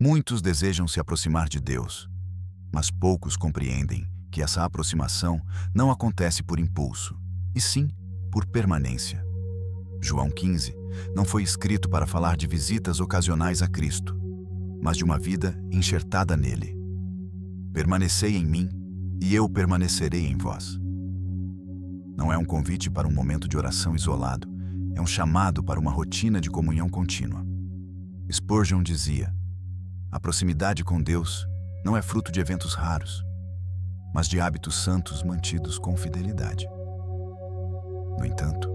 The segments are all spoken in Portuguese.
Muitos desejam se aproximar de Deus, mas poucos compreendem que essa aproximação não acontece por impulso, e sim por permanência. João 15 não foi escrito para falar de visitas ocasionais a Cristo, mas de uma vida enxertada nele. Permanecei em mim, e eu permanecerei em vós. Não é um convite para um momento de oração isolado, é um chamado para uma rotina de comunhão contínua. Spurgeon dizia: a proximidade com Deus não é fruto de eventos raros, mas de hábitos santos mantidos com fidelidade. No entanto,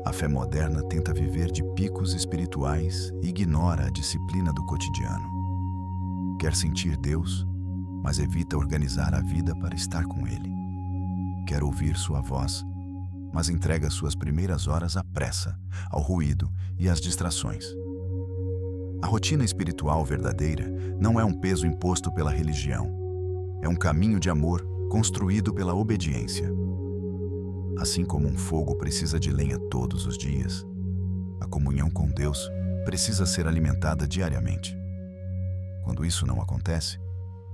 a fé moderna tenta viver de picos espirituais e ignora a disciplina do cotidiano. Quer sentir Deus, mas evita organizar a vida para estar com Ele. Quer ouvir sua voz, mas entrega suas primeiras horas à pressa, ao ruído e às distrações. A rotina espiritual verdadeira não é um peso imposto pela religião. É um caminho de amor construído pela obediência. Assim como um fogo precisa de lenha todos os dias, a comunhão com Deus precisa ser alimentada diariamente. Quando isso não acontece,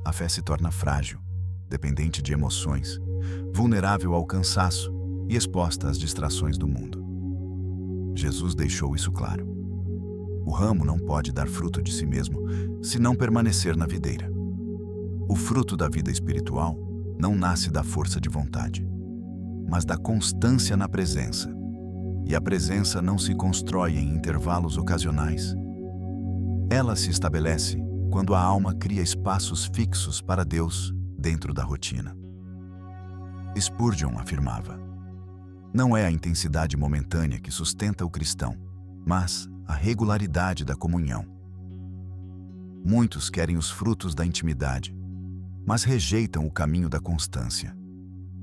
a fé se torna frágil, dependente de emoções, vulnerável ao cansaço e exposta às distrações do mundo. Jesus deixou isso claro. O ramo não pode dar fruto de si mesmo se não permanecer na videira. O fruto da vida espiritual não nasce da força de vontade, mas da constância na presença. E a presença não se constrói em intervalos ocasionais. Ela se estabelece quando a alma cria espaços fixos para Deus dentro da rotina. Spurgeon afirmava: não é a intensidade momentânea que sustenta o cristão, mas a regularidade da comunhão. Muitos querem os frutos da intimidade, mas rejeitam o caminho da constância.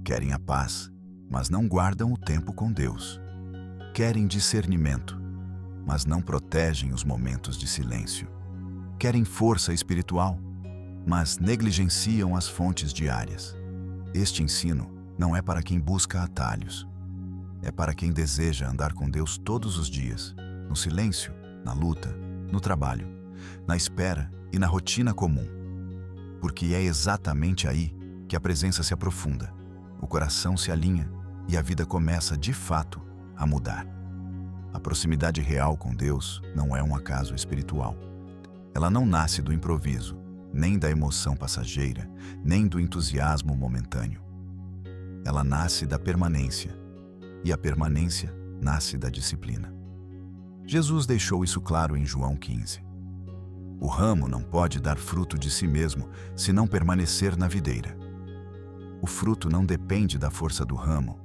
Querem a paz, mas não guardam o tempo com Deus. Querem discernimento, mas não protegem os momentos de silêncio. Querem força espiritual, mas negligenciam as fontes diárias. Este ensino não é para quem busca atalhos. É para quem deseja andar com Deus todos os dias, no silêncio, na luta, no trabalho, na espera e na rotina comum. Porque é exatamente aí que a presença se aprofunda, o coração se alinha e a vida começa, de fato, a mudar. A proximidade real com Deus não é um acaso espiritual. Ela não nasce do improviso, nem da emoção passageira, nem do entusiasmo momentâneo. Ela nasce da permanência, e a permanência nasce da disciplina. Jesus deixou isso claro em João 15. O ramo não pode dar fruto de si mesmo se não permanecer na videira. O fruto não depende da força do ramo,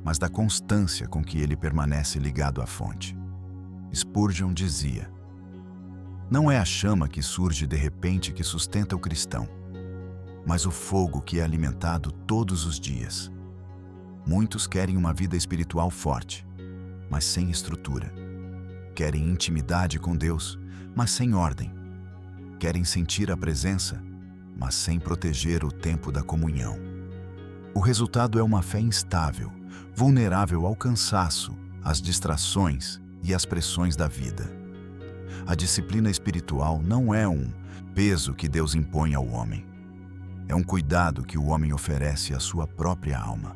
mas da constância com que ele permanece ligado à fonte. Spurgeon dizia: não é a chama que surge de repente que sustenta o cristão, mas o fogo que é alimentado todos os dias. Muitos querem uma vida espiritual forte, mas sem estrutura. Querem intimidade com Deus, mas sem ordem. Querem sentir a presença, mas sem proteger o tempo da comunhão. O resultado é uma fé instável, vulnerável ao cansaço, às distrações e às pressões da vida. A disciplina espiritual não é um peso que Deus impõe ao homem. É um cuidado que o homem oferece à sua própria alma.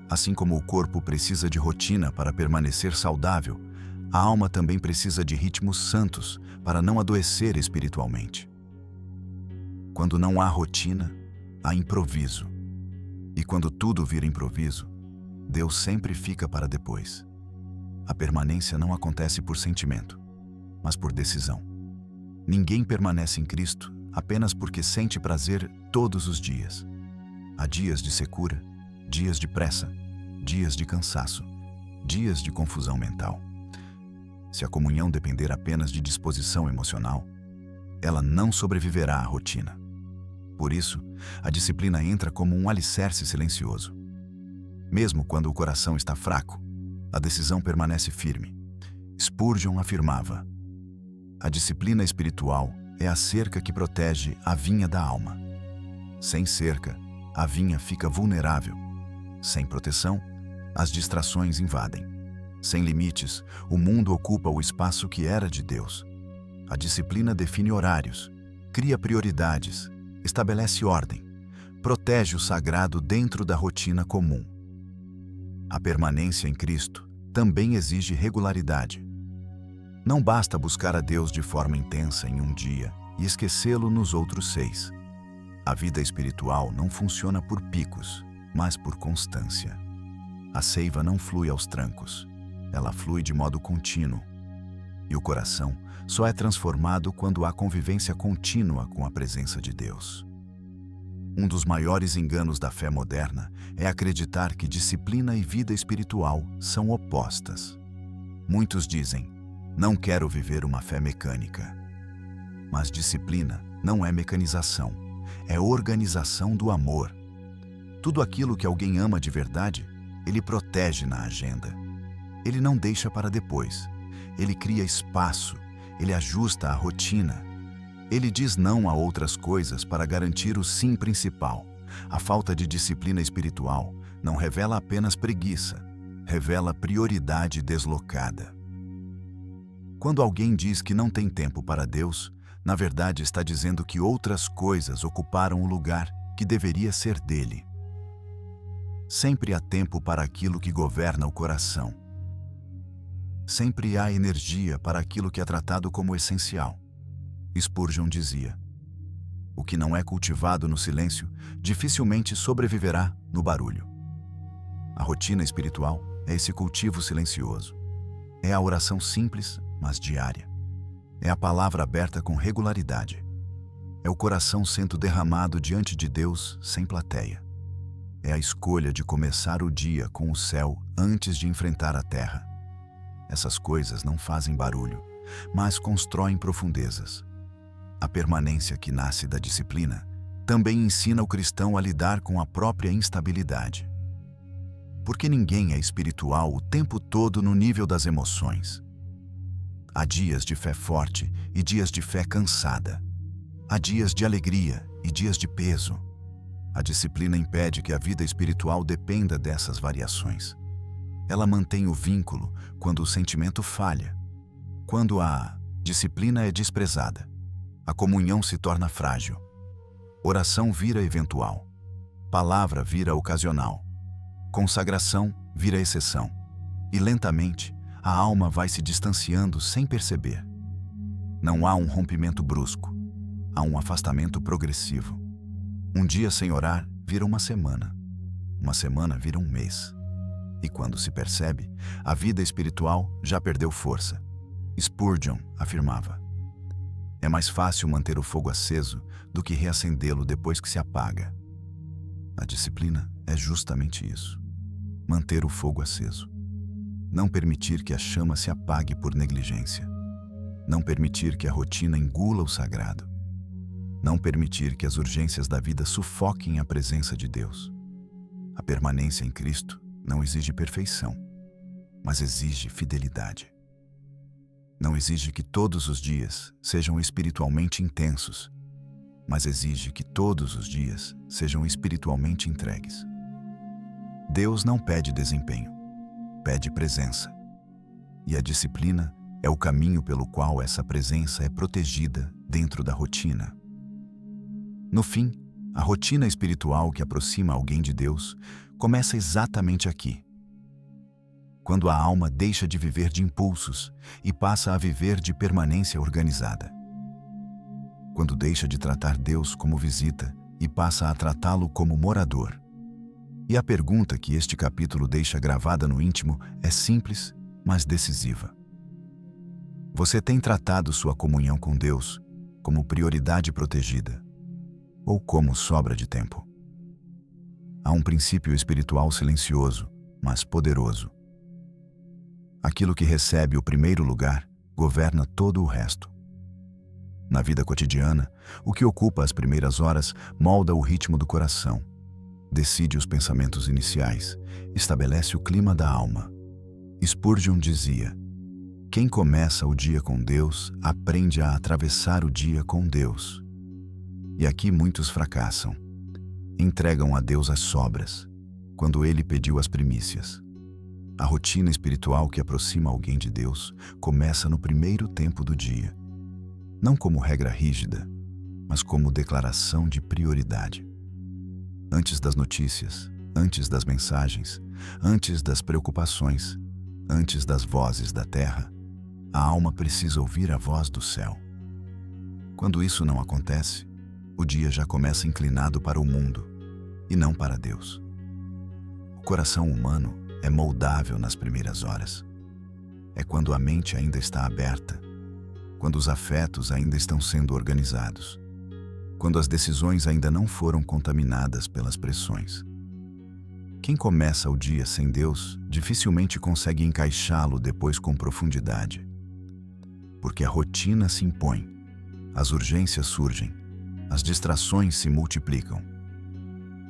Assim como o corpo precisa de rotina para permanecer saudável, a alma também precisa de ritmos santos para não adoecer espiritualmente. Quando não há rotina, há improviso. E quando tudo vira improviso, Deus sempre fica para depois. A permanência não acontece por sentimento, mas por decisão. Ninguém permanece em Cristo apenas porque sente prazer todos os dias. Há dias de secura, dias de pressa, dias de cansaço, dias de confusão mental. Se a comunhão depender apenas de disposição emocional, ela não sobreviverá à rotina. Por isso, a disciplina entra como um alicerce silencioso. Mesmo quando o coração está fraco, a decisão permanece firme. Spurgeon afirmava: a disciplina espiritual é a cerca que protege a vinha da alma. Sem cerca, a vinha fica vulnerável. Sem proteção, as distrações invadem. Sem limites, o mundo ocupa o espaço que era de Deus. A disciplina define horários, cria prioridades, estabelece ordem, protege o sagrado dentro da rotina comum. A permanência em Cristo também exige regularidade. Não basta buscar a Deus de forma intensa em um dia e esquecê-lo nos outros 6. A vida espiritual não funciona por picos, mas por constância. A seiva não flui aos trancos, ela flui de modo contínuo. E o coração só é transformado quando há convivência contínua com a presença de Deus. Um dos maiores enganos da fé moderna é acreditar que disciplina e vida espiritual são opostas. Muitos dizem, não quero viver uma fé mecânica. Mas disciplina não é mecanização, é organização do amor. Tudo aquilo que alguém ama de verdade, ele protege na agenda. Ele não deixa para depois. Ele cria espaço, ele ajusta a rotina. Ele diz não a outras coisas para garantir o sim principal. A falta de disciplina espiritual não revela apenas preguiça, revela prioridade deslocada. Quando alguém diz que não tem tempo para Deus, na verdade está dizendo que outras coisas ocuparam o lugar que deveria ser dele. Sempre há tempo para aquilo que governa o coração. Sempre há energia para aquilo que é tratado como essencial. Spurgeon dizia, o que não é cultivado no silêncio dificilmente sobreviverá no barulho. A rotina espiritual é esse cultivo silencioso. É a oração simples, mas diária. É a palavra aberta com regularidade. É o coração sendo derramado diante de Deus sem plateia. É a escolha de começar o dia com o céu antes de enfrentar a terra. Essas coisas não fazem barulho, mas constroem profundezas. A permanência que nasce da disciplina também ensina o cristão a lidar com a própria instabilidade. Porque ninguém é espiritual o tempo todo no nível das emoções. Há dias de fé forte e dias de fé cansada. Há dias de alegria e dias de peso. A disciplina impede que a vida espiritual dependa dessas variações. Ela mantém o vínculo quando o sentimento falha. Quando a disciplina é desprezada, a comunhão se torna frágil. Oração vira eventual. Palavra vira ocasional. Consagração vira exceção. E lentamente, a alma vai se distanciando sem perceber. Não há um rompimento brusco. Há um afastamento progressivo. Um dia sem orar vira uma semana. Uma semana vira um mês. E quando se percebe, a vida espiritual já perdeu força. Spurgeon afirmava, é mais fácil manter o fogo aceso do que reacendê-lo depois que se apaga. A disciplina é justamente isso. Manter o fogo aceso. Não permitir que a chama se apague por negligência. Não permitir que a rotina engula o sagrado. Não permitir que as urgências da vida sufoquem a presença de Deus. A permanência em Cristo não exige perfeição, mas exige fidelidade. Não exige que todos os dias sejam espiritualmente intensos, mas exige que todos os dias sejam espiritualmente entregues. Deus não pede desempenho, pede presença. E a disciplina é o caminho pelo qual essa presença é protegida dentro da rotina. No fim, a rotina espiritual que aproxima alguém de Deus começa exatamente aqui. Quando a alma deixa de viver de impulsos e passa a viver de permanência organizada. Quando deixa de tratar Deus como visita e passa a tratá-lo como morador. E a pergunta que este capítulo deixa gravada no íntimo é simples, mas decisiva. Você tem tratado sua comunhão com Deus como prioridade protegida ou como sobra de tempo? Há um princípio espiritual silencioso, mas poderoso. Aquilo que recebe o primeiro lugar governa todo o resto. Na vida cotidiana, o que ocupa as primeiras horas molda o ritmo do coração, decide os pensamentos iniciais, estabelece o clima da alma. Spurgeon dizia, quem começa o dia com Deus aprende a atravessar o dia com Deus. E aqui muitos fracassam. Entregam a Deus as sobras, quando Ele pediu as primícias. A rotina espiritual que aproxima alguém de Deus começa no primeiro tempo do dia. não como regra rígida, mas como declaração de prioridade. Antes das notícias, antes das mensagens, antes das preocupações, antes das vozes da terra, a alma precisa ouvir a voz do céu. Quando isso não acontece, o dia já começa inclinado para o mundo e não para Deus. O coração humano é moldável nas primeiras horas. É quando a mente ainda está aberta, quando os afetos ainda estão sendo organizados, quando as decisões ainda não foram contaminadas pelas pressões. Quem começa o dia sem Deus dificilmente consegue encaixá-lo depois com profundidade. Porque a rotina se impõe, as urgências surgem, as distrações se multiplicam.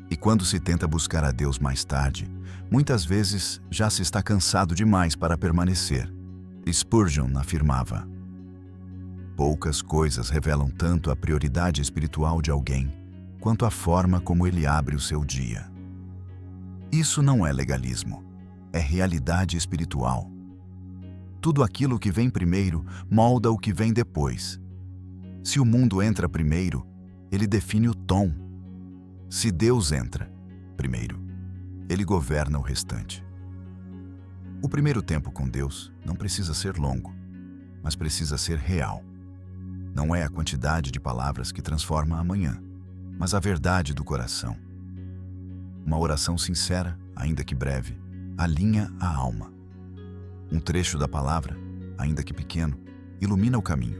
E quando se tenta buscar a Deus mais tarde, muitas vezes já se está cansado demais para permanecer. Spurgeon afirmava: poucas coisas revelam tanto a prioridade espiritual de alguém quanto a forma como ele abre o seu dia. Isso não é legalismo, é realidade espiritual. Tudo aquilo que vem primeiro molda o que vem depois. Se o mundo entra primeiro, ele define o tom. Se Deus entra primeiro, ele governa o restante. O primeiro tempo com Deus não precisa ser longo, mas precisa ser real. Não é a quantidade de palavras que transforma amanhã, mas a verdade do coração. Uma oração sincera, ainda que breve, alinha a alma. Um trecho da palavra, ainda que pequeno, ilumina o caminho.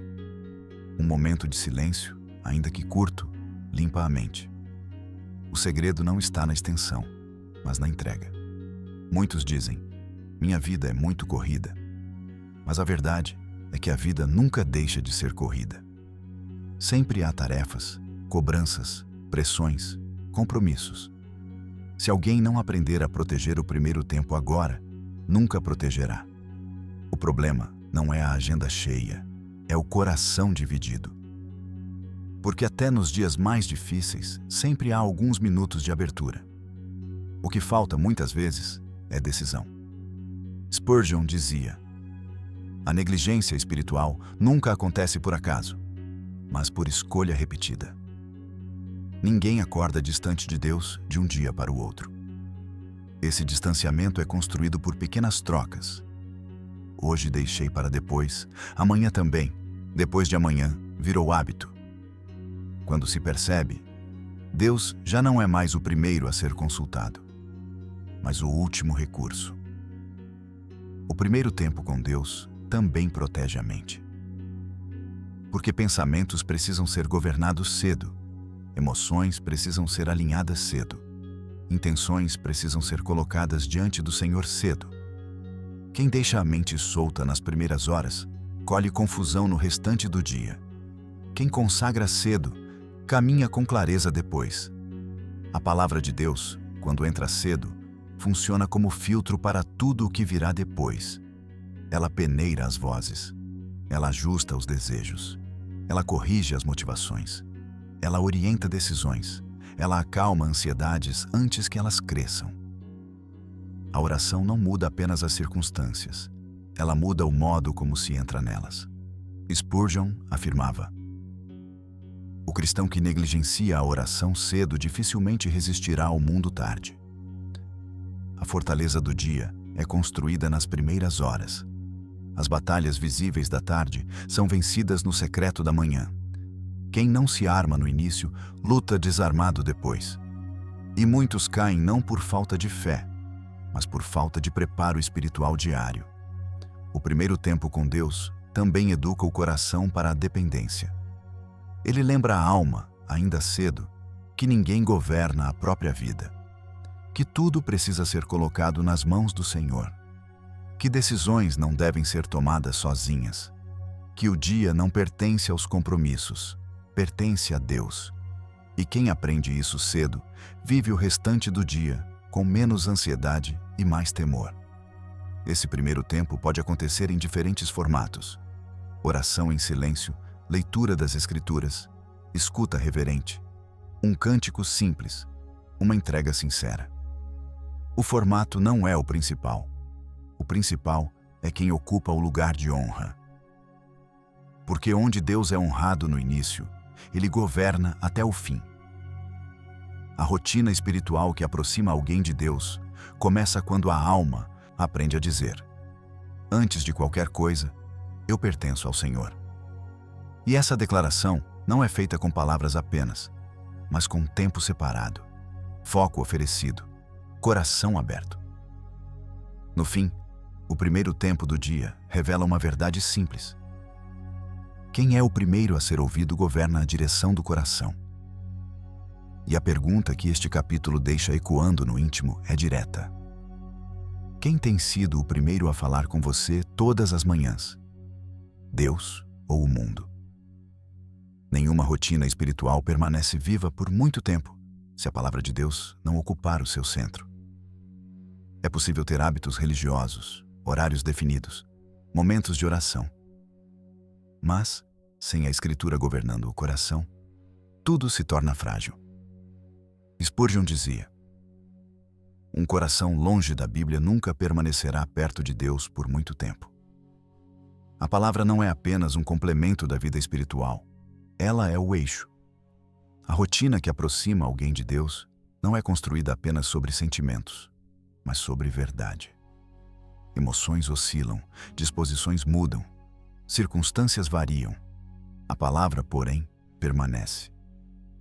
Um momento de silêncio, ainda que curto, limpa a mente. O segredo não está na extensão, mas na entrega. Muitos dizem: minha vida é muito corrida. Mas a verdade é que a vida nunca deixa de ser corrida. Sempre há tarefas, cobranças, pressões, compromissos. Se alguém não aprender a proteger o primeiro tempo agora, nunca protegerá. O problema não é a agenda cheia, é o coração dividido. Porque até nos dias mais difíceis, sempre há alguns minutos de abertura. O que falta muitas vezes é decisão. Spurgeon dizia: a negligência espiritual nunca acontece por acaso, mas por escolha repetida. Ninguém acorda distante de Deus de um dia para o outro. Esse distanciamento é construído por pequenas trocas. Hoje deixei para depois, amanhã também, depois de amanhã virou hábito. Quando se percebe, Deus já não é mais o primeiro a ser consultado, mas o último recurso. O primeiro tempo com Deus também protege a mente. Porque pensamentos precisam ser governados cedo, emoções precisam ser alinhadas cedo, intenções precisam ser colocadas diante do Senhor cedo. Quem deixa a mente solta nas primeiras horas, colhe confusão no restante do dia. Quem consagra cedo, caminha com clareza depois. A palavra de Deus, quando entra cedo, funciona como filtro para tudo o que virá depois. Ela peneira as vozes, ela ajusta os desejos, ela corrige as motivações, ela orienta decisões, ela acalma ansiedades antes que elas cresçam. A oração não muda apenas as circunstâncias, ela muda o modo como se entra nelas. Spurgeon afirmava: o cristão que negligencia a oração cedo dificilmente resistirá ao mundo tarde. A fortaleza do dia é construída nas primeiras horas. As batalhas visíveis da tarde são vencidas no secreto da manhã. Quem não se arma no início, luta desarmado depois. E muitos caem não por falta de fé, mas por falta de preparo espiritual diário. O primeiro tempo com Deus também educa o coração para a dependência. Ele lembra a alma, ainda cedo, que ninguém governa a própria vida, que tudo precisa ser colocado nas mãos do Senhor, que decisões não devem ser tomadas sozinhas, que o dia não pertence aos compromissos, pertence a Deus. E quem aprende isso cedo, vive o restante do dia com menos ansiedade e mais temor. Esse primeiro tempo pode acontecer em diferentes formatos: oração em silêncio, leitura das Escrituras, escuta reverente, um cântico simples, uma entrega sincera. O formato não é o principal. O principal é quem ocupa o lugar de honra. Porque onde Deus é honrado no início, Ele governa até o fim. A rotina espiritual que aproxima alguém de Deus começa quando a alma aprende a dizer: antes de qualquer coisa, eu pertenço ao Senhor. E essa declaração não é feita com palavras apenas, mas com tempo separado, foco oferecido, coração aberto. No fim, o primeiro tempo do dia revela uma verdade simples. Quem é o primeiro a ser ouvido governa a direção do coração. E a pergunta que este capítulo deixa ecoando no íntimo é direta. Quem tem sido o primeiro a falar com você todas as manhãs? Deus ou o mundo? Nenhuma rotina espiritual permanece viva por muito tempo se a palavra de Deus não ocupar o seu centro. É possível ter hábitos religiosos, horários definidos, momentos de oração. Mas, sem a Escritura governando o coração, tudo se torna frágil. Spurgeon dizia: um coração longe da Bíblia nunca permanecerá perto de Deus por muito tempo. A palavra não é apenas um complemento da vida espiritual, ela é o eixo. A rotina que aproxima alguém de Deus não é construída apenas sobre sentimentos, mas sobre verdade. Emoções oscilam, disposições mudam, circunstâncias variam. A palavra, porém, permanece.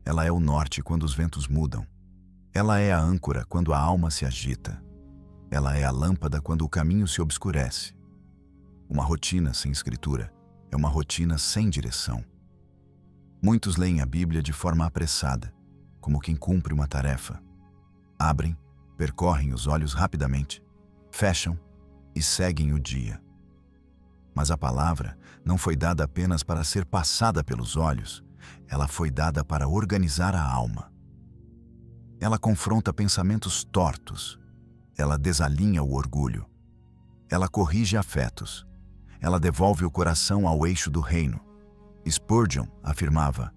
Ela é o norte quando os ventos mudam. Ela é a âncora quando a alma se agita. Ela é a lâmpada quando o caminho se obscurece. Uma rotina sem escritura é uma rotina sem direção. Muitos leem a Bíblia de forma apressada, como quem cumpre uma tarefa. Abrem, percorrem os olhos rapidamente, fecham e seguem o dia. Mas a palavra não foi dada apenas para ser passada pelos olhos, ela foi dada para organizar a alma. Ela confronta pensamentos tortos, ela desalinha o orgulho, ela corrige afetos, ela devolve o coração ao eixo do reino. Spurgeon afirmava: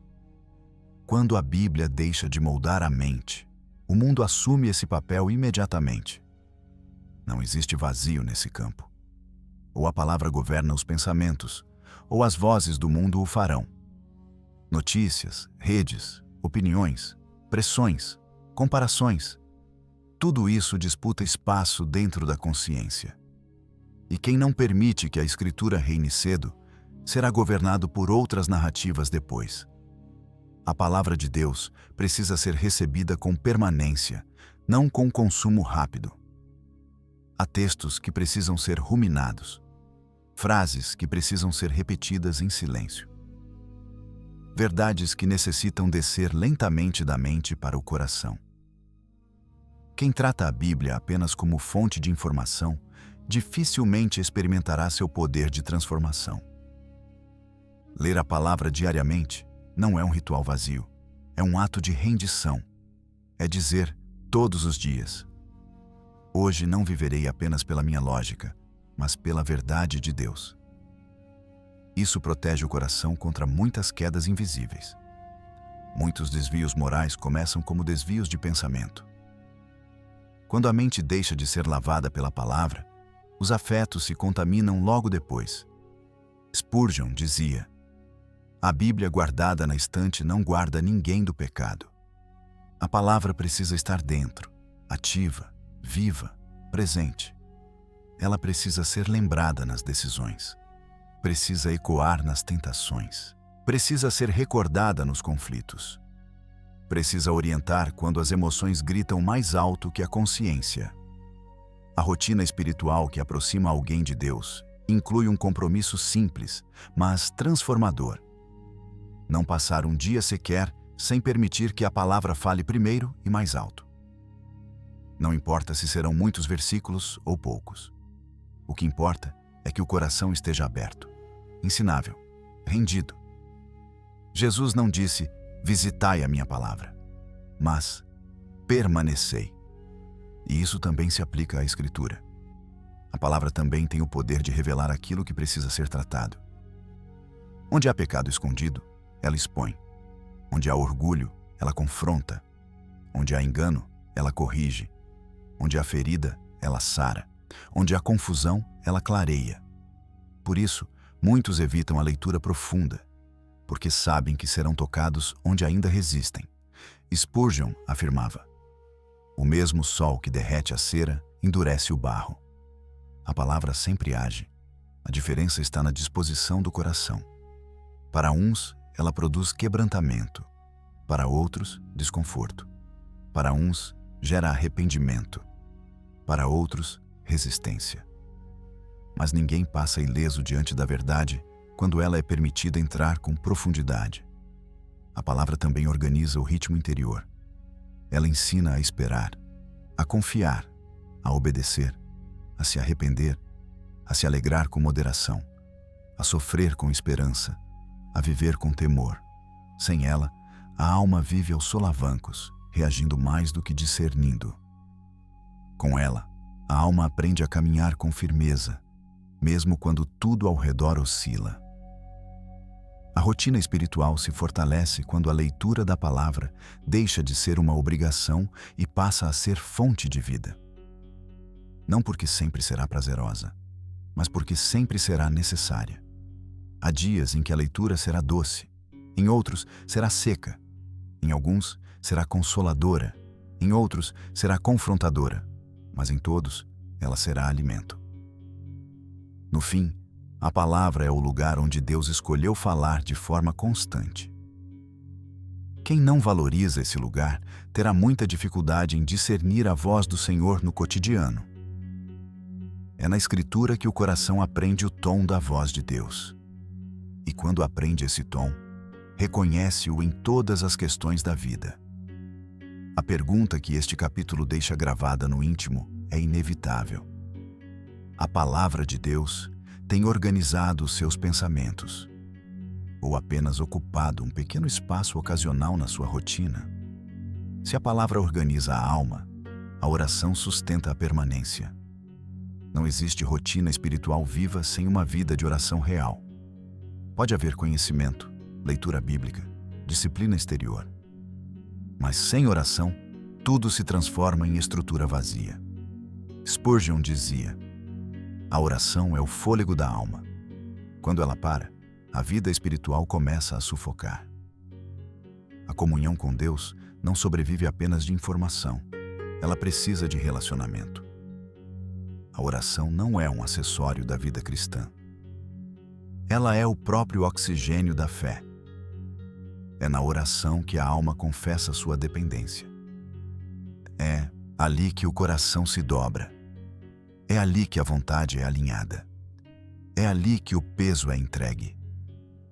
quando a Bíblia deixa de moldar a mente, o mundo assume esse papel imediatamente. Não existe vazio nesse campo. Ou a palavra governa os pensamentos, ou as vozes do mundo o farão. Notícias, redes, opiniões, pressões, comparações, tudo isso disputa espaço dentro da consciência. E quem não permite que a Escritura reine cedo, será governado por outras narrativas depois. A palavra de Deus precisa ser recebida com permanência, não com consumo rápido. Há textos que precisam ser ruminados, frases que precisam ser repetidas em silêncio. Verdades que necessitam descer lentamente da mente para o coração. Quem trata a Bíblia apenas como fonte de informação, dificilmente experimentará seu poder de transformação. Ler a palavra diariamente não é um ritual vazio, é um ato de rendição. É dizer, todos os dias: hoje não viverei apenas pela minha lógica, mas pela verdade de Deus. Isso protege o coração contra muitas quedas invisíveis. Muitos desvios morais começam como desvios de pensamento. Quando a mente deixa de ser lavada pela palavra, os afetos se contaminam logo depois. Spurgeon dizia: a Bíblia guardada na estante não guarda ninguém do pecado. A palavra precisa estar dentro, ativa, viva, presente. Ela precisa ser lembrada nas decisões. Precisa ecoar nas tentações. Precisa ser recordada nos conflitos. Precisa orientar quando as emoções gritam mais alto que a consciência. A rotina espiritual que aproxima alguém de Deus inclui um compromisso simples, mas transformador. Não passar um dia sequer sem permitir que a palavra fale primeiro e mais alto. Não importa se serão muitos versículos ou poucos. O que importa é que o coração esteja aberto, ensinável, rendido. Jesus não disse: visitai a minha palavra, mas permanecei. E isso também se aplica à Escritura. A palavra também tem o poder de revelar aquilo que precisa ser tratado. Onde há pecado escondido, ela expõe. Onde há orgulho, ela confronta. Onde há engano, ela corrige. Onde há ferida, ela sara. Onde há confusão, ela clareia. Por isso, Muitos evitam a leitura profunda, porque sabem que serão tocados onde ainda resistem. Spurgeon afirmava: o mesmo sol que derrete a cera endurece o barro. A palavra sempre age. A diferença está na disposição do coração. Para uns, ela produz quebrantamento. Para outros, desconforto. Para uns, gera arrependimento. Para outros, resistência. Mas ninguém passa ileso diante da verdade quando ela é permitida entrar com profundidade. A palavra também organiza o ritmo interior. Ela ensina a esperar, a confiar, a obedecer, a se arrepender, a se alegrar com moderação, a sofrer com esperança, a viver com temor. Sem ela, a alma vive aos solavancos, reagindo mais do que discernindo. Com ela, a alma aprende a caminhar com firmeza, mesmo quando tudo ao redor oscila. A rotina espiritual se fortalece quando a leitura da palavra deixa de ser uma obrigação e passa a ser fonte de vida. Não porque sempre será prazerosa, mas porque sempre será necessária. Há dias em que a leitura será doce, em outros será seca, em alguns será consoladora, em outros será confrontadora, mas em todos ela será alimento. No fim, a palavra é o lugar onde Deus escolheu falar de forma constante. Quem não valoriza esse lugar terá muita dificuldade em discernir a voz do Senhor no cotidiano. É na Escritura que o coração aprende o tom da voz de Deus. E quando aprende esse tom, reconhece-o em todas as questões da vida. A pergunta que este capítulo deixa gravada no íntimo é inevitável. A palavra de Deus tem organizado os seus pensamentos, ou apenas ocupado um pequeno espaço ocasional na sua rotina? Se a palavra organiza a alma, a oração sustenta a permanência. Não existe rotina espiritual viva sem uma vida de oração real. Pode haver conhecimento, leitura bíblica, disciplina exterior. Mas sem oração, tudo se transforma em estrutura vazia. Spurgeon dizia: a oração é o fôlego da alma. Quando ela para, a vida espiritual começa a sufocar. A comunhão com Deus não sobrevive apenas de informação. Ela precisa de relacionamento. A oração não é um acessório da vida cristã. Ela é o próprio oxigênio da fé. É na oração que a alma confessa sua dependência. É ali que o coração se dobra. É ali que a vontade é alinhada. É ali que o peso é entregue.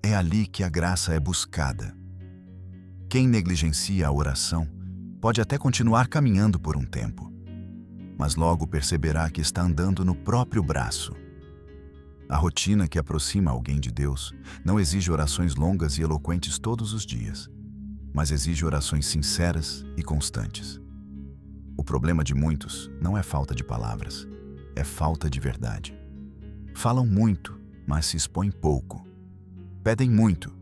É ali que a graça é buscada. Quem negligencia a oração pode até continuar caminhando por um tempo, mas logo perceberá que está andando no próprio braço. A rotina que aproxima alguém de Deus não exige orações longas e eloquentes todos os dias, mas exige orações sinceras e constantes. O problema de muitos não é falta de palavras, é falta de verdade. Falam muito, mas se expõem pouco. Pedem muito,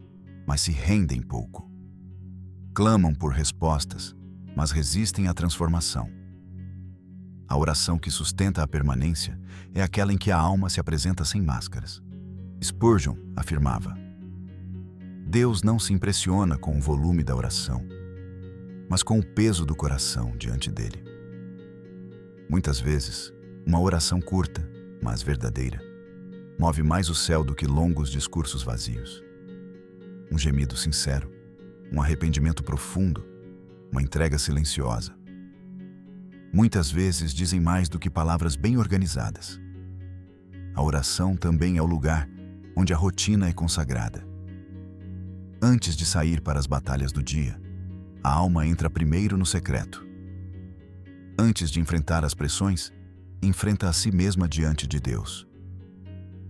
mas se rendem pouco. Clamam por respostas, mas resistem à transformação. A oração que sustenta a permanência é aquela em que a alma se apresenta sem máscaras. Spurgeon afirmava: Deus não se impressiona com o volume da oração, mas com o peso do coração diante dele. Muitas vezes, uma oração curta, mas verdadeira, move mais o céu do que longos discursos vazios. Um gemido sincero, um arrependimento profundo, uma entrega silenciosa. Muitas vezes dizem mais do que palavras bem organizadas. A oração também é o lugar onde a rotina é consagrada. Antes de sair para as batalhas do dia, a alma entra primeiro no secreto. Antes de enfrentar as pressões, enfrenta a si mesma diante de Deus.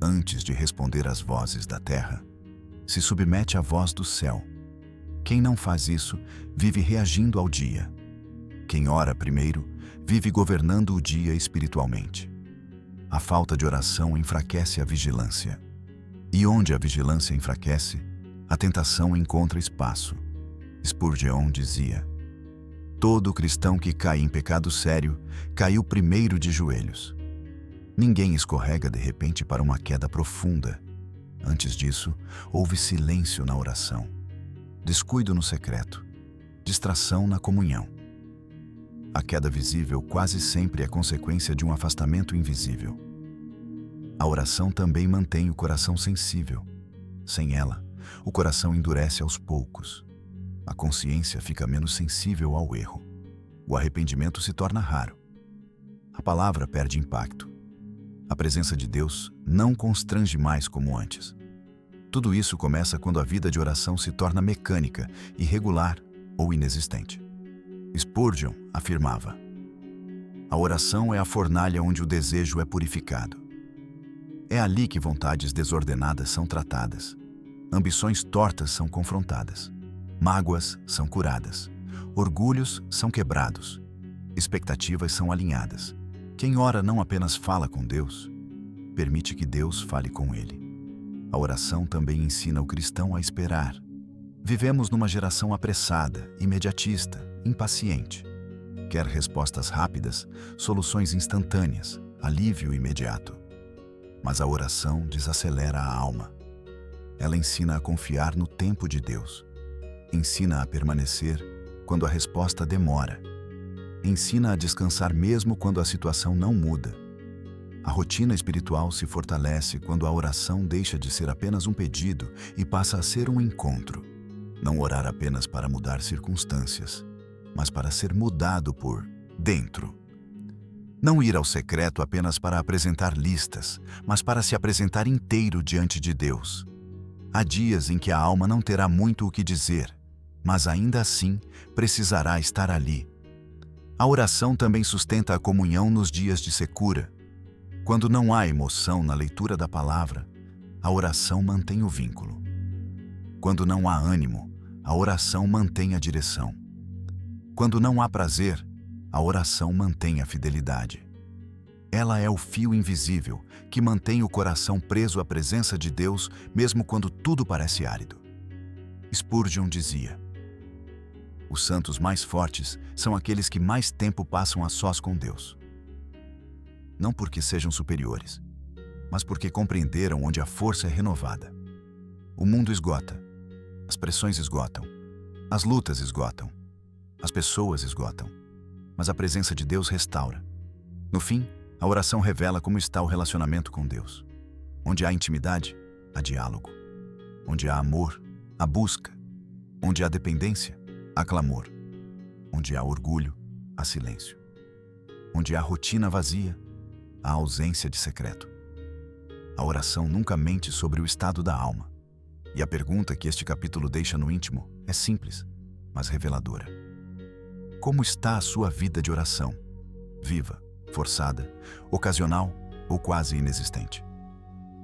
Antes de responder às vozes da terra, se submete à voz do céu. Quem não faz isso, vive reagindo ao dia. Quem ora primeiro, vive governando o dia espiritualmente. A falta de oração enfraquece a vigilância. E onde a vigilância enfraquece, a tentação encontra espaço. Spurgeon dizia: todo cristão que cai em pecado sério, caiu primeiro de joelhos. Ninguém escorrega de repente para uma queda profunda. Antes disso, houve silêncio na oração, descuido no secreto, distração na comunhão. A queda visível quase sempre é consequência de um afastamento invisível. A oração também mantém o coração sensível. Sem ela, o coração endurece aos poucos. A consciência fica menos sensível ao erro. O arrependimento se torna raro. A palavra perde impacto. A presença de Deus não constrange mais como antes. Tudo isso começa quando a vida de oração se torna mecânica, irregular ou inexistente. Spurgeon afirmava: a oração é a fornalha onde o desejo é purificado. É ali que vontades desordenadas são tratadas, ambições tortas são confrontadas, mágoas são curadas, orgulhos são quebrados, expectativas são alinhadas. Quem ora não apenas fala com Deus, permite que Deus fale com ele. A oração também ensina o cristão a esperar. Vivemos numa geração apressada, imediatista, impaciente. Quer respostas rápidas, soluções instantâneas, alívio imediato. Mas a oração desacelera a alma. Ela ensina a confiar no tempo de Deus. Ensina a permanecer quando a resposta demora. Ensina a descansar mesmo quando a situação não muda. A rotina espiritual se fortalece quando a oração deixa de ser apenas um pedido e passa a ser um encontro. Não orar apenas para mudar circunstâncias, mas para ser mudado por dentro. Não ir ao secreto apenas para apresentar listas, mas para se apresentar inteiro diante de Deus. Há dias em que a alma não terá muito o que dizer, mas ainda assim precisará estar ali. A oração também sustenta a comunhão nos dias de secura. Quando não há emoção na leitura da palavra, a oração mantém o vínculo. Quando não há ânimo, a oração mantém a direção. Quando não há prazer, a oração mantém a fidelidade. Ela é o fio invisível que mantém o coração preso à presença de Deus mesmo quando tudo parece árido. Spurgeon dizia: os santos mais fortes são aqueles que mais tempo passam a sós com Deus. Não porque sejam superiores, mas porque compreenderam onde a força é renovada. O mundo esgota, as pressões esgotam, as lutas esgotam, as pessoas esgotam, mas a presença de Deus restaura. No fim, a oração revela como está o relacionamento com Deus. Onde há intimidade, há diálogo. Onde há amor, há busca. Onde há dependência, há clamor. Onde há orgulho, há silêncio. Onde há rotina vazia, há ausência de secreto. A oração nunca mente sobre o estado da alma. E a pergunta que este capítulo deixa no íntimo é simples, mas reveladora. Como está a sua vida de oração? Viva, forçada, ocasional ou quase inexistente?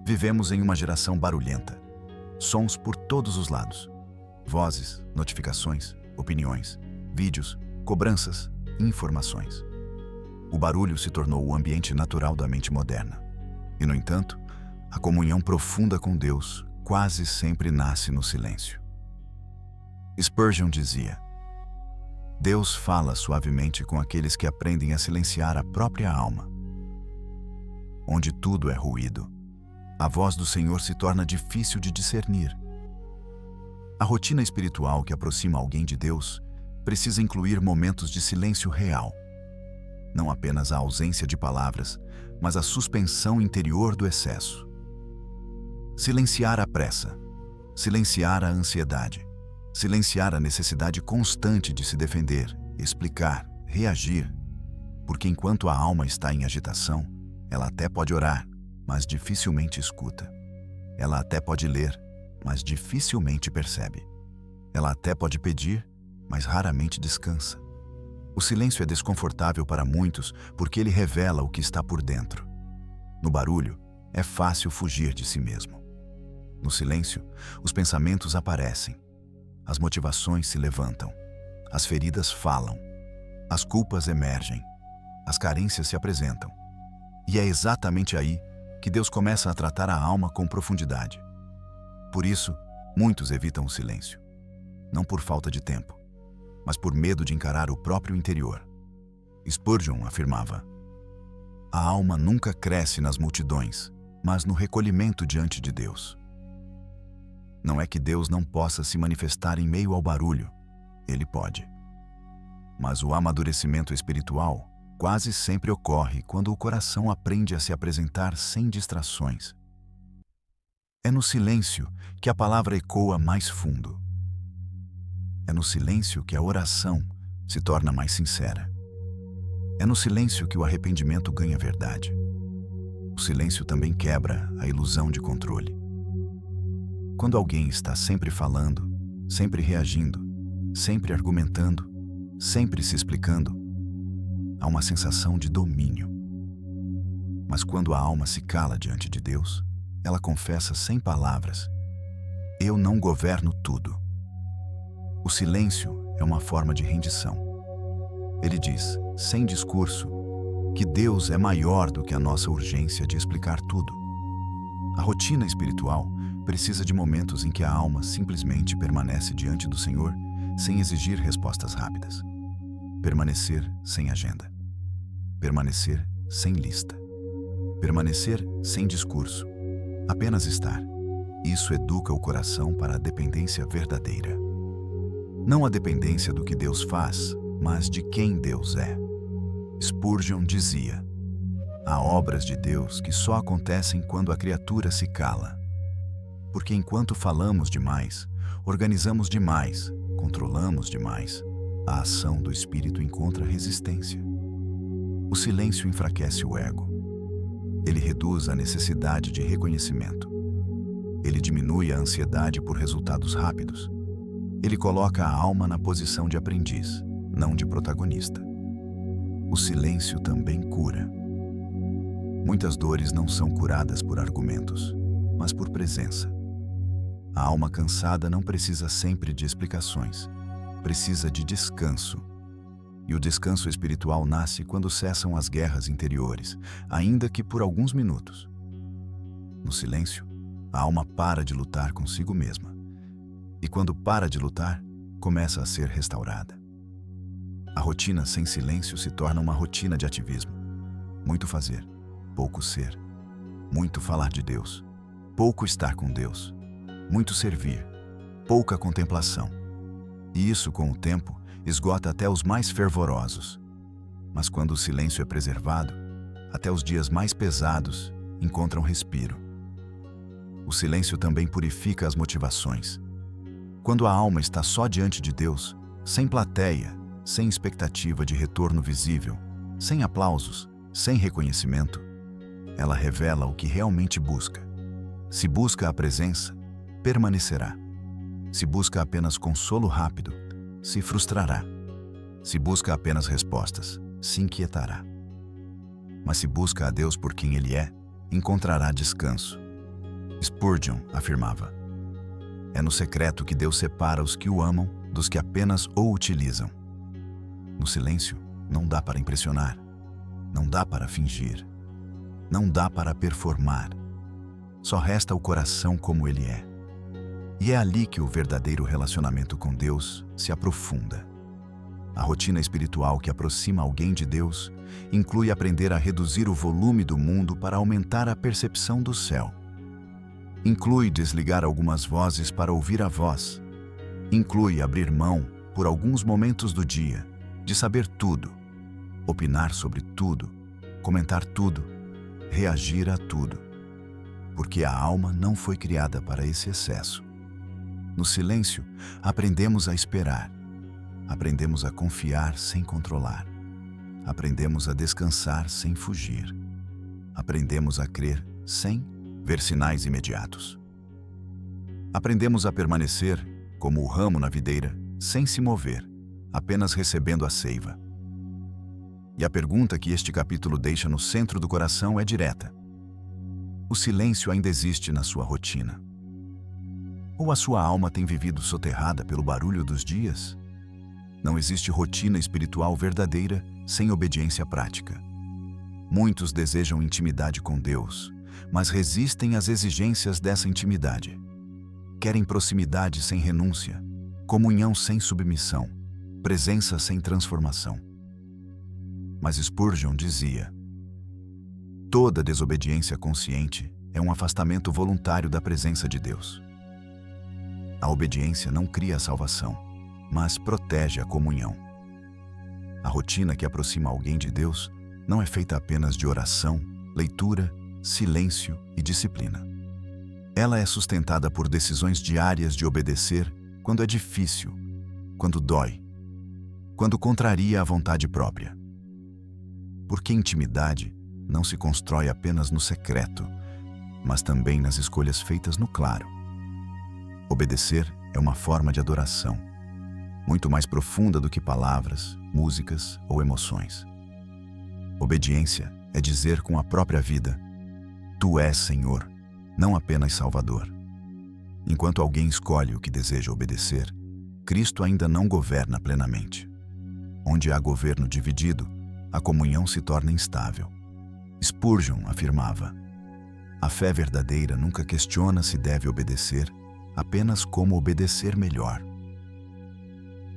Vivemos em uma geração barulhenta. Sons por todos os lados. Vozes, notificações, opiniões, vídeos, cobranças, informações. O barulho se tornou o ambiente natural da mente moderna. E, no entanto, a comunhão profunda com Deus quase sempre nasce no silêncio. Spurgeon dizia: Deus fala suavemente com aqueles que aprendem a silenciar a própria alma. Onde tudo é ruído, a voz do Senhor se torna difícil de discernir. A rotina espiritual que aproxima alguém de Deus precisa incluir momentos de silêncio real. Não apenas a ausência de palavras, mas a suspensão interior do excesso. Silenciar a pressa, silenciar a ansiedade, silenciar a necessidade constante de se defender, explicar, reagir. Porque enquanto a alma está em agitação, ela até pode orar, mas dificilmente escuta. Ela até pode ler, mas dificilmente percebe. Ela até pode pedir, mas raramente descansa. O silêncio é desconfortável para muitos porque ele revela o que está por dentro. No barulho, é fácil fugir de si mesmo. No silêncio, os pensamentos aparecem. As motivações se levantam. As feridas falam. As culpas emergem. As carências se apresentam. E é exatamente aí que Deus começa a tratar a alma com profundidade. Por isso, muitos evitam o silêncio. Não por falta de tempo, mas por medo de encarar o próprio interior. Spurgeon afirmava: a alma nunca cresce nas multidões, mas no recolhimento diante de Deus. Não é que Deus não possa se manifestar em meio ao barulho. Ele pode. Mas o amadurecimento espiritual quase sempre ocorre quando o coração aprende a se apresentar sem distrações. É no silêncio que a palavra ecoa mais fundo. É no silêncio que a oração se torna mais sincera. É no silêncio que o arrependimento ganha verdade. O silêncio também quebra a ilusão de controle. Quando alguém está sempre falando, sempre reagindo, sempre argumentando, sempre se explicando, há uma sensação de domínio. Mas quando a alma se cala diante de Deus, ela confessa sem palavras: eu não governo tudo. O silêncio é uma forma de rendição. Ele diz, sem discurso, que Deus é maior do que a nossa urgência de explicar tudo. A rotina espiritual precisa de momentos em que a alma simplesmente permanece diante do Senhor sem exigir respostas rápidas. Permanecer sem agenda. Permanecer sem lista. Permanecer sem discurso. Apenas estar. Isso educa o coração para a dependência verdadeira. Não a dependência do que Deus faz, mas de quem Deus é. Spurgeon dizia: há obras de Deus que só acontecem quando a criatura se cala. Porque enquanto falamos demais, organizamos demais, controlamos demais, a ação do Espírito encontra resistência. O silêncio enfraquece o ego. Ele reduz a necessidade de reconhecimento. Ele diminui a ansiedade por resultados rápidos. Ele coloca a alma na posição de aprendiz, não de protagonista. O silêncio também cura. Muitas dores não são curadas por argumentos, mas por presença. A alma cansada não precisa sempre de explicações, precisa de descanso. E o descanso espiritual nasce quando cessam as guerras interiores, ainda que por alguns minutos. No silêncio, a alma para de lutar consigo mesma. E quando para de lutar, começa a ser restaurada. A rotina sem silêncio se torna uma rotina de ativismo. Muito fazer, pouco ser. Muito falar de Deus, pouco estar com Deus. Muito servir, pouca contemplação. E isso, com o tempo, esgota até os mais fervorosos. Mas quando o silêncio é preservado, até os dias mais pesados encontram respiro. O silêncio também purifica as motivações. Quando a alma está só diante de Deus, sem plateia, sem expectativa de retorno visível, sem aplausos, sem reconhecimento, ela revela o que realmente busca. Se busca a presença, permanecerá. Se busca apenas consolo rápido, se frustrará. Se busca apenas respostas, se inquietará. Mas se busca a Deus por quem Ele é, encontrará descanso. Spurgeon afirmava: é no secreto que Deus separa os que o amam dos que apenas o utilizam. No silêncio, não dá para impressionar, não dá para fingir, não dá para performar. Só resta o coração como ele é. E é ali que o verdadeiro relacionamento com Deus se aprofunda. A rotina espiritual que aproxima alguém de Deus inclui aprender a reduzir o volume do mundo para aumentar a percepção do céu. Inclui desligar algumas vozes para ouvir a voz. Inclui abrir mão, por alguns momentos do dia, de saber tudo, opinar sobre tudo, comentar tudo, reagir a tudo. Porque a alma não foi criada para esse excesso. No silêncio, aprendemos a esperar. Aprendemos a confiar sem controlar. Aprendemos a descansar sem fugir. Aprendemos a crer sem ver sinais imediatos. Aprendemos a permanecer, como o ramo na videira, sem se mover, apenas recebendo a seiva. E a pergunta que este capítulo deixa no centro do coração é direta. O silêncio ainda existe na sua rotina? Ou a sua alma tem vivido soterrada pelo barulho dos dias? Não existe rotina espiritual verdadeira sem obediência prática. Muitos desejam intimidade com Deus, mas resistem às exigências dessa intimidade. Querem proximidade sem renúncia, comunhão sem submissão, presença sem transformação. Mas Spurgeon dizia: toda desobediência consciente é um afastamento voluntário da presença de Deus. A obediência não cria a salvação, mas protege a comunhão. A rotina que aproxima alguém de Deus não é feita apenas de oração, leitura, silêncio e disciplina. Ela é sustentada por decisões diárias de obedecer quando é difícil, quando dói, quando contraria a vontade própria. Porque intimidade não se constrói apenas no secreto, mas também nas escolhas feitas no claro. Obedecer é uma forma de adoração, muito mais profunda do que palavras, músicas ou emoções. Obediência é dizer com a própria vida: Tu és Senhor, não apenas Salvador. Enquanto alguém escolhe o que deseja obedecer, Cristo ainda não governa plenamente. Onde há governo dividido, a comunhão se torna instável. Spurgeon afirmava: a fé verdadeira nunca questiona se deve obedecer, apenas como obedecer melhor.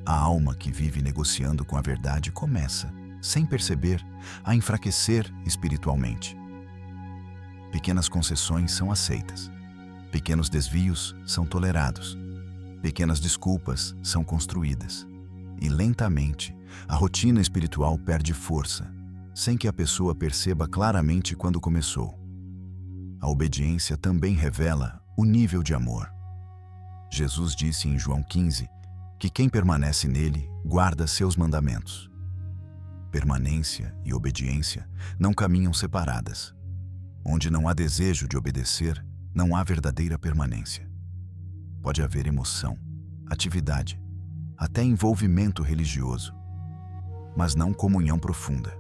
A alma que vive negociando com a verdade começa, sem perceber, a enfraquecer espiritualmente. Pequenas concessões são aceitas. Pequenos desvios são tolerados. Pequenas desculpas são construídas. E lentamente, a rotina espiritual perde força, sem que a pessoa perceba claramente quando começou. A obediência também revela o nível de amor. Jesus disse em João 15 que quem permanece nele guarda seus mandamentos. Permanência e obediência não caminham separadas. Onde não há desejo de obedecer, não há verdadeira permanência. Pode haver emoção, atividade, até envolvimento religioso, mas não comunhão profunda.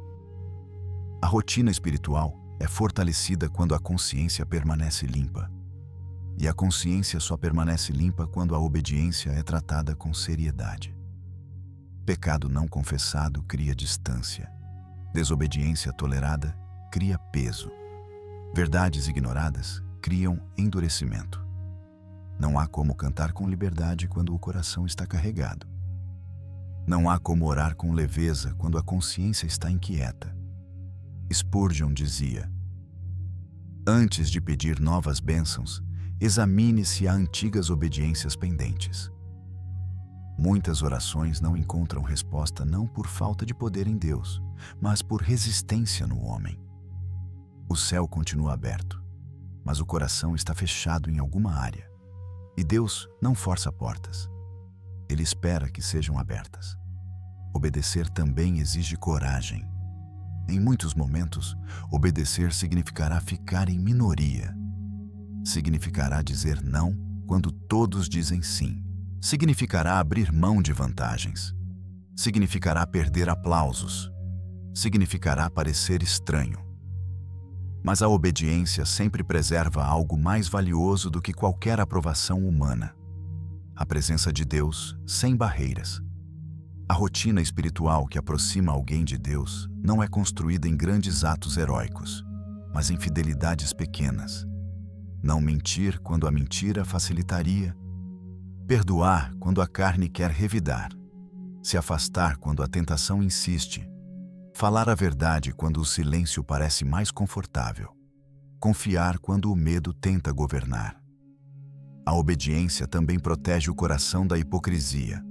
A rotina espiritual é fortalecida quando a consciência permanece limpa. E a consciência só permanece limpa quando a obediência é tratada com seriedade. Pecado não confessado cria distância. Desobediência tolerada cria peso. Verdades ignoradas criam endurecimento. Não há como cantar com liberdade quando o coração está carregado. Não há como orar com leveza quando a consciência está inquieta. Spurgeon dizia: antes de pedir novas bênçãos, examine se há antigas obediências pendentes. Muitas orações não encontram resposta não por falta de poder em Deus, mas por resistência no homem. O céu continua aberto, mas o coração está fechado em alguma área. E Deus não força portas. Ele espera que sejam abertas. Obedecer também exige coragem. Em muitos momentos, obedecer significará ficar em minoria. Significará dizer não quando todos dizem sim. Significará abrir mão de vantagens. Significará perder aplausos. Significará parecer estranho. Mas a obediência sempre preserva algo mais valioso do que qualquer aprovação humana: a presença de Deus sem barreiras. A rotina espiritual que aproxima alguém de Deus não é construída em grandes atos heróicos, mas em fidelidades pequenas. Não mentir quando a mentira facilitaria. Perdoar quando a carne quer revidar. Se afastar quando a tentação insiste. Falar a verdade quando o silêncio parece mais confortável. Confiar quando o medo tenta governar. A obediência também protege o coração da hipocrisia.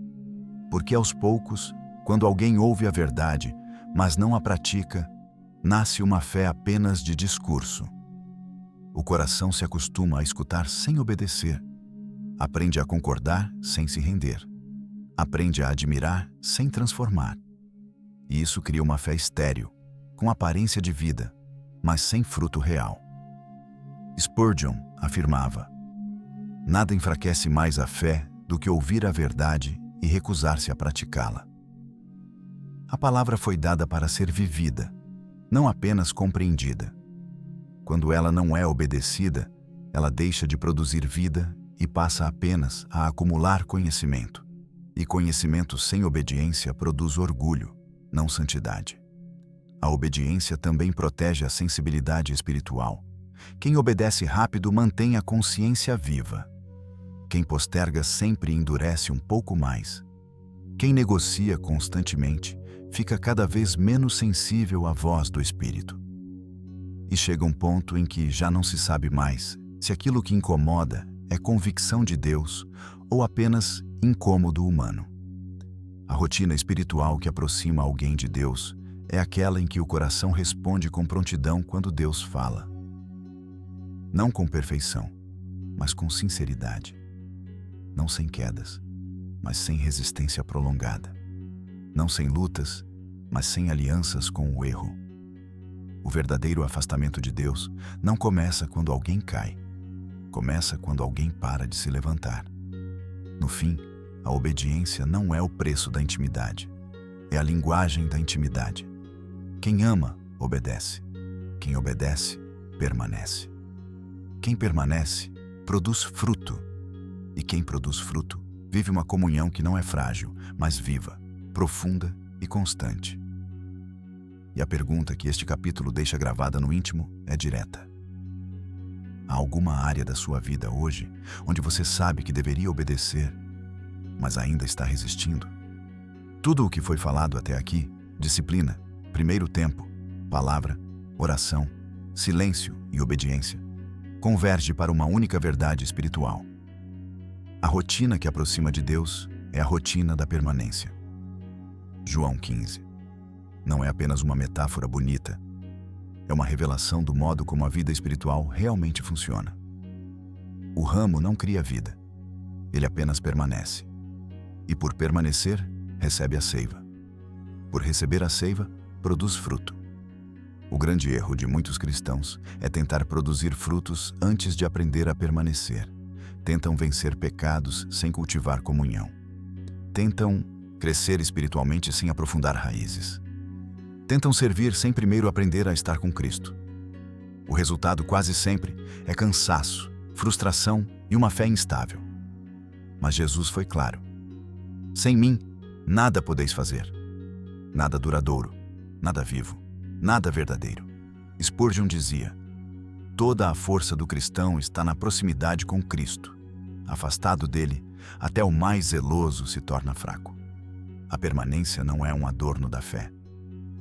Porque aos poucos, quando alguém ouve a verdade, mas não a pratica, nasce uma fé apenas de discurso. O coração se acostuma a escutar sem obedecer. Aprende a concordar sem se render. Aprende a admirar sem transformar. E isso cria uma fé estéril, com aparência de vida, mas sem fruto real. Spurgeon afirmava: nada enfraquece mais a fé do que ouvir a verdade e recusar-se a praticá-la. A palavra foi dada para ser vivida, não apenas compreendida. Quando ela não é obedecida, ela deixa de produzir vida e passa apenas a acumular conhecimento. E conhecimento sem obediência produz orgulho, não santidade. A obediência também protege a sensibilidade espiritual. Quem obedece rápido mantém a consciência viva. Quem posterga sempre endurece um pouco mais. Quem negocia constantemente fica cada vez menos sensível à voz do Espírito. E chega um ponto em que já não se sabe mais se aquilo que incomoda é convicção de Deus ou apenas incômodo humano. A rotina espiritual que aproxima alguém de Deus é aquela em que o coração responde com prontidão quando Deus fala. Não com perfeição, mas com sinceridade. Não sem quedas, mas sem resistência prolongada. Não sem lutas, mas sem alianças com o erro. O verdadeiro afastamento de Deus não começa quando alguém cai. Começa quando alguém para de se levantar. No fim, a obediência não é o preço da intimidade. É a linguagem da intimidade. Quem ama, obedece. Quem obedece, permanece. Quem permanece, produz fruto. E quem produz fruto, vive uma comunhão que não é frágil, mas viva, profunda e constante. E a pergunta que este capítulo deixa gravada no íntimo é direta. Há alguma área da sua vida hoje onde você sabe que deveria obedecer, mas ainda está resistindo? Tudo o que foi falado até aqui, disciplina, primeiro tempo, palavra, oração, silêncio e obediência, converge para uma única verdade espiritual. A rotina que aproxima de Deus é a rotina da permanência. João 15. Não é apenas uma metáfora bonita, é uma revelação do modo como a vida espiritual realmente funciona. O ramo não cria vida, ele apenas permanece. E por permanecer, recebe a seiva. Por receber a seiva, produz fruto. O grande erro de muitos cristãos é tentar produzir frutos antes de aprender a permanecer. Tentam vencer pecados sem cultivar comunhão. Tentam crescer espiritualmente sem aprofundar raízes. Tentam servir sem primeiro aprender a estar com Cristo. O resultado quase sempre é cansaço, frustração e uma fé instável. Mas Jesus foi claro. Sem mim, nada podeis fazer. Nada duradouro, nada vivo, nada verdadeiro. Spurgeon dizia: toda a força do cristão está na proximidade com Cristo. Afastado dele, até o mais zeloso se torna fraco. A permanência não é um adorno da fé.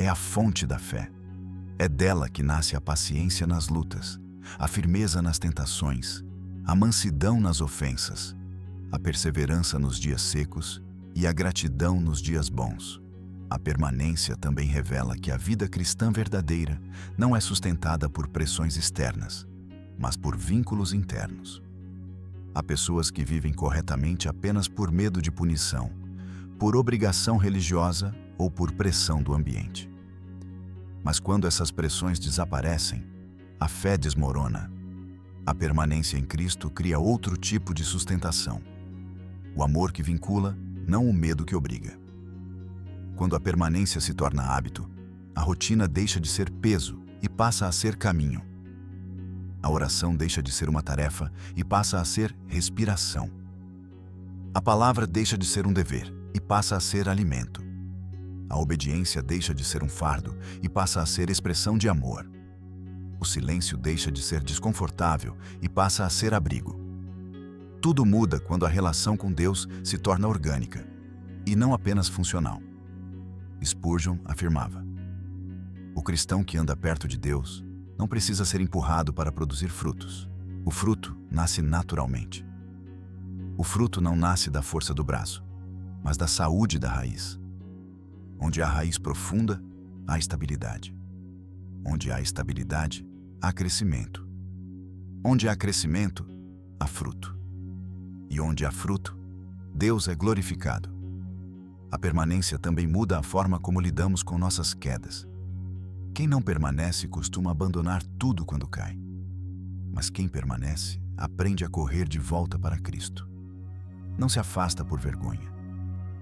É a fonte da fé. É dela que nasce a paciência nas lutas, a firmeza nas tentações, a mansidão nas ofensas, a perseverança nos dias secos e a gratidão nos dias bons. A permanência também revela que a vida cristã verdadeira não é sustentada por pressões externas, mas por vínculos internos. Há pessoas que vivem corretamente apenas por medo de punição, por obrigação religiosa ou por pressão do ambiente. Mas quando essas pressões desaparecem, a fé desmorona. A permanência em Cristo cria outro tipo de sustentação. O amor que vincula, não o medo que obriga. Quando a permanência se torna hábito, a rotina deixa de ser peso e passa a ser caminho. A oração deixa de ser uma tarefa e passa a ser respiração. A palavra deixa de ser um dever e passa a ser alimento. A obediência deixa de ser um fardo e passa a ser expressão de amor. O silêncio deixa de ser desconfortável e passa a ser abrigo. Tudo muda quando a relação com Deus se torna orgânica e não apenas funcional. Spurgeon afirmava: o cristão que anda perto de Deus não precisa ser empurrado para produzir frutos. O fruto nasce naturalmente. O fruto não nasce da força do braço, mas da saúde da raiz. Onde há raiz profunda, há estabilidade. Onde há estabilidade, há crescimento. Onde há crescimento, há fruto. E onde há fruto, Deus é glorificado. A permanência também muda a forma como lidamos com nossas quedas. Quem não permanece costuma abandonar tudo quando cai. Mas quem permanece aprende a correr de volta para Cristo. Não se afasta por vergonha.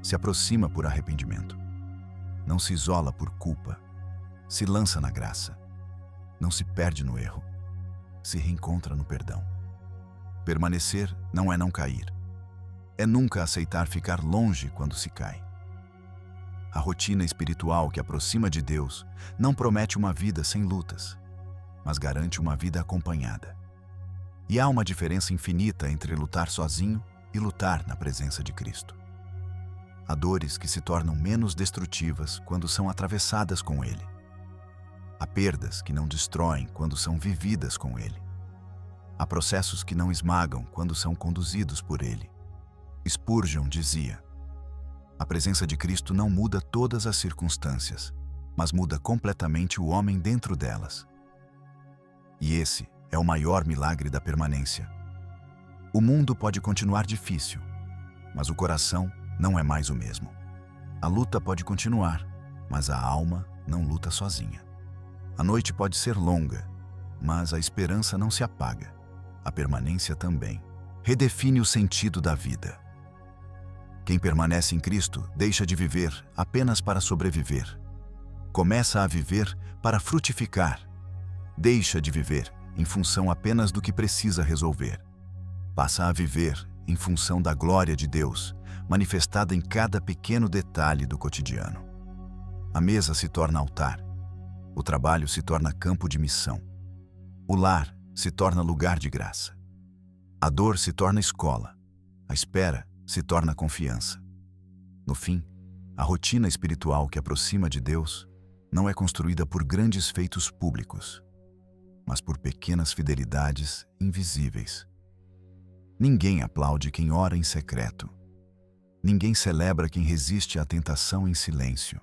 Se aproxima por arrependimento. Não se isola por culpa, se lança na graça. Não se perde no erro, se reencontra no perdão. Permanecer não é não cair, é nunca aceitar ficar longe quando se cai. A rotina espiritual que aproxima de Deus não promete uma vida sem lutas, mas garante uma vida acompanhada. E há uma diferença infinita entre lutar sozinho e lutar na presença de Cristo. Há dores que se tornam menos destrutivas quando são atravessadas com Ele. Há perdas que não destroem quando são vividas com Ele. Há processos que não esmagam quando são conduzidos por Ele. Spurgeon dizia: a presença de Cristo não muda todas as circunstâncias, mas muda completamente o homem dentro delas. E esse é o maior milagre da permanência. O mundo pode continuar difícil, mas o coração não é mais o mesmo. A luta pode continuar, mas a alma não luta sozinha. A noite pode ser longa, mas a esperança não se apaga. A permanência também redefine o sentido da vida. Quem permanece em Cristo deixa de viver apenas para sobreviver. Começa a viver para frutificar. Deixa de viver em função apenas do que precisa resolver. Passa a viver em função da glória de Deus, manifestada em cada pequeno detalhe do cotidiano. A mesa se torna altar. O trabalho se torna campo de missão. O lar se torna lugar de graça. A dor se torna escola. A espera se torna confiança. No fim, a rotina espiritual que aproxima de Deus não é construída por grandes feitos públicos, mas por pequenas fidelidades invisíveis. Ninguém aplaude quem ora em secreto. Ninguém celebra quem resiste à tentação em silêncio.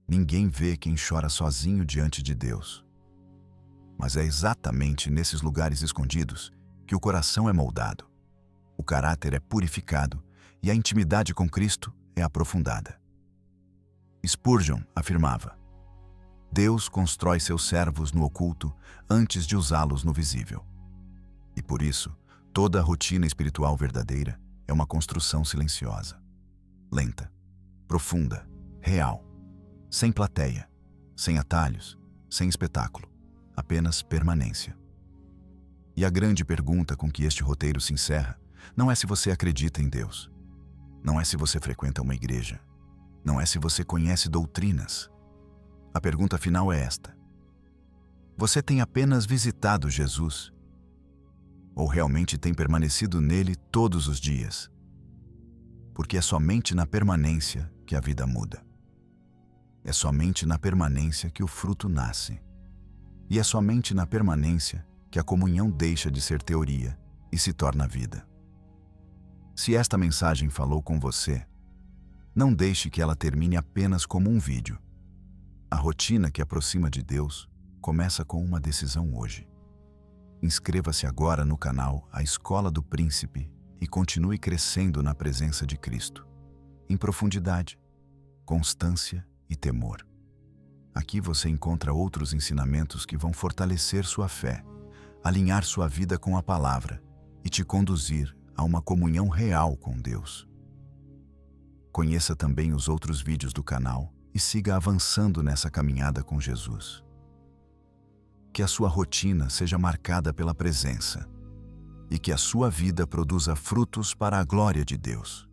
Ninguém vê quem chora sozinho diante de Deus. Mas é exatamente nesses lugares escondidos que o coração é moldado, o caráter é purificado e a intimidade com Cristo é aprofundada. Spurgeon afirmava: Deus constrói seus servos no oculto antes de usá-los no visível. E por isso, toda a rotina espiritual verdadeira é uma construção silenciosa, lenta, profunda, real, sem plateia, sem atalhos, sem espetáculo, apenas permanência. E a grande pergunta com que este roteiro se encerra não é se você acredita em Deus, não é se você frequenta uma igreja, não é se você conhece doutrinas. A pergunta final é esta: você tem apenas visitado Jesus? Ou realmente tem permanecido nele todos os dias? Porque é somente na permanência que a vida muda. É somente na permanência que o fruto nasce. E é somente na permanência que a comunhão deixa de ser teoria e se torna vida. Se esta mensagem falou com você, não deixe que ela termine apenas como um vídeo. A rotina que aproxima de Deus começa com uma decisão hoje. Inscreva-se agora no canal A Escola do Príncipe e continue crescendo na presença de Cristo, em profundidade, constância e temor. Aqui você encontra outros ensinamentos que vão fortalecer sua fé, alinhar sua vida com a palavra e te conduzir a uma comunhão real com Deus. Conheça também os outros vídeos do canal e siga avançando nessa caminhada com Jesus. Que a sua rotina seja marcada pela presença e que a sua vida produza frutos para a glória de Deus.